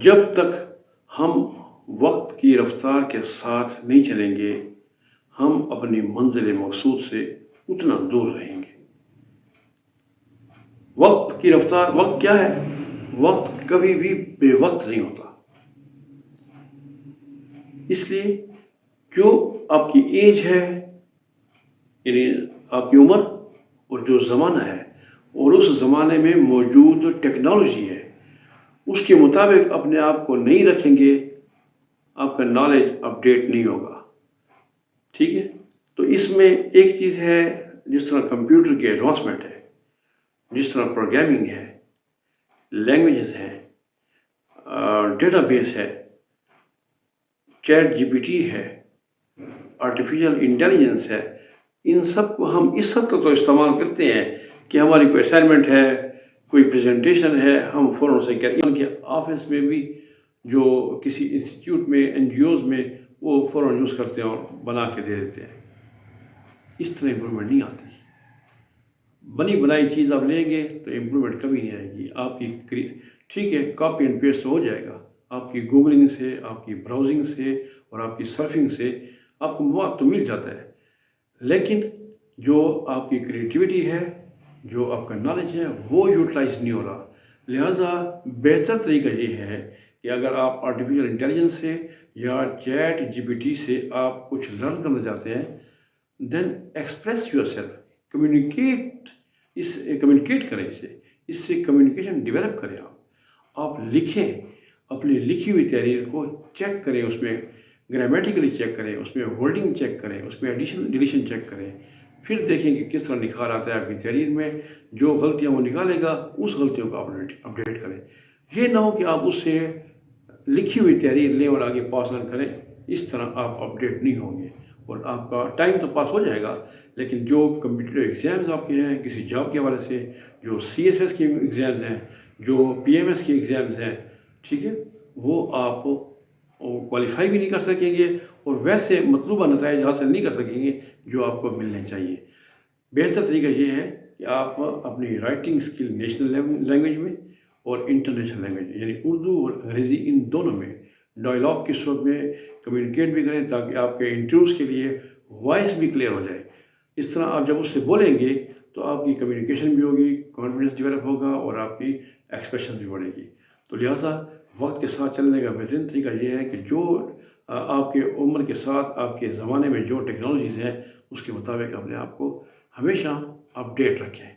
جب تک ہم وقت کی رفتار کے ساتھ نہیں چلیں گے ہم اپنی منزل مقصود سے اتنا دور رہیں گے۔ وقت کی رفتار، وقت کیا ہے؟ وقت کبھی بھی بے وقت نہیں ہوتا۔ اس لیے جو آپ کی ایج ہے، یعنی آپ کی عمر، اور جو زمانہ ہے اور اس زمانے میں موجود ٹیکنالوجی ہے، اس کے مطابق اپنے آپ کو نہیں رکھیں گے، آپ کا نالج اپڈیٹ نہیں ہوگا۔ ٹھیک ہے؟ تو اس میں ایک چیز ہے، جس طرح کمپیوٹر کی ایڈوانسمنٹ ہے، جس طرح پروگرامنگ ہے، لینگویجز ہیں، ڈیٹا بیس ہے، چیٹ جی پی ٹی ہے، آرٹیفیشل انٹیلیجنس ہے، ان سب کو ہم اس حد تک تو استعمال کرتے ہیں کہ ہماری کوئی اسائنمنٹ ہے، کوئی پریزنٹیشن ہے، ہم فوراً سے کریں کہ آفس میں بھی جو کسی انسٹیٹیوٹ میں، این جی اوز میں، وہ فوراً یوز کرتے ہیں اور بنا کے دے دیتے ہیں۔ اس طرح امپرومنٹ نہیں آتی۔ بنی بنائی چیز آپ لیں گے تو امپرومنٹ کبھی نہیں آئے گی۔ آپ کی ٹھیک ہے کاپی اینڈ پیسٹ ہو جائے گا، آپ کی گوگلنگ سے، آپ کی براؤزنگ سے اور آپ کی سرفنگ سے آپ کو مواد تو مل جاتا ہے، لیکن جو آپ کی کریٹیوٹی ہے، جو آپ کا نالج ہے، وہ یوٹیلائز نہیں ہو رہا۔ لہٰذا بہتر طریقہ یہ ہے کہ اگر آپ آرٹیفیشل انٹیلیجنس سے یا چیٹ جی پی ٹی سے آپ کچھ لرن کرنا چاہتے ہیں، دین ایکسپریس یور سیلف، کمیونیکیٹ کریں، اس سے کمیونیکیشن ڈیولپ کریں۔ آپ لکھیں، اپنی لکھی ہوئی تحریر کو چیک کریں، اس میں گرامیٹیکلی چیک کریں، اس میں ورڈنگ چیک کریں، اس میں ایڈیشن ڈیلیشن چیک کریں، پھر دیکھیں کہ کس طرح نکھار آتا ہے آپ کی تحریر میں۔ جو غلطیاں وہ نکالے گا، اس غلطیوں کو اپڈیٹ کریں۔ یہ نہ ہو کہ آپ اس سے لکھی ہوئی تحریر لیں اور آگے پاس آن کریں، اس طرح آپ اپڈیٹ نہیں ہوں گے اور آپ کا ٹائم تو پاس ہو جائے گا، لیکن جو کمپٹیٹیو ایگزامز آپ کے ہیں کسی جاب کے حوالے سے، جو سی ایس ایس کی ایگزامز ہیں، جو پی ایم ایس کی ایگزامز ہیں، ٹھیک ہے، وہ آپ کوالیفائی بھی نہیں کر سکیں گے اور ویسے مطلوبہ نتائج حاصل نہیں کر سکیں گے جو آپ کو ملنے چاہیے۔ بہتر طریقہ یہ ہے کہ آپ اپنی رائٹنگ اسکل نیشنل لینگویج میں اور انٹرنیشنل لینگویج یعنی اردو اور انگریزی، ان دونوں میں ڈائلاگ کی صورت میں کمیونیکیٹ بھی کریں، تاکہ آپ کے انٹرویوز کے لیے وائس بھی کلیئر ہو جائے۔ اس طرح آپ جب اس سے بولیں گے تو آپ کی کمیونیکیشن بھی ہوگی، کانفیڈنس ڈیولپ ہوگا اور آپ کی ایکسپریشن بھی بڑھے گی۔ تو لہٰذا وقت کے ساتھ چلنے کا بہترین طریقہ یہ ہے کہ جو آپ کے عمر کے ساتھ، آپ کے زمانے میں جو ٹیکنالوجیز ہیں، اس کے مطابق اپنے آپ کو ہمیشہ اپڈیٹ رکھیں۔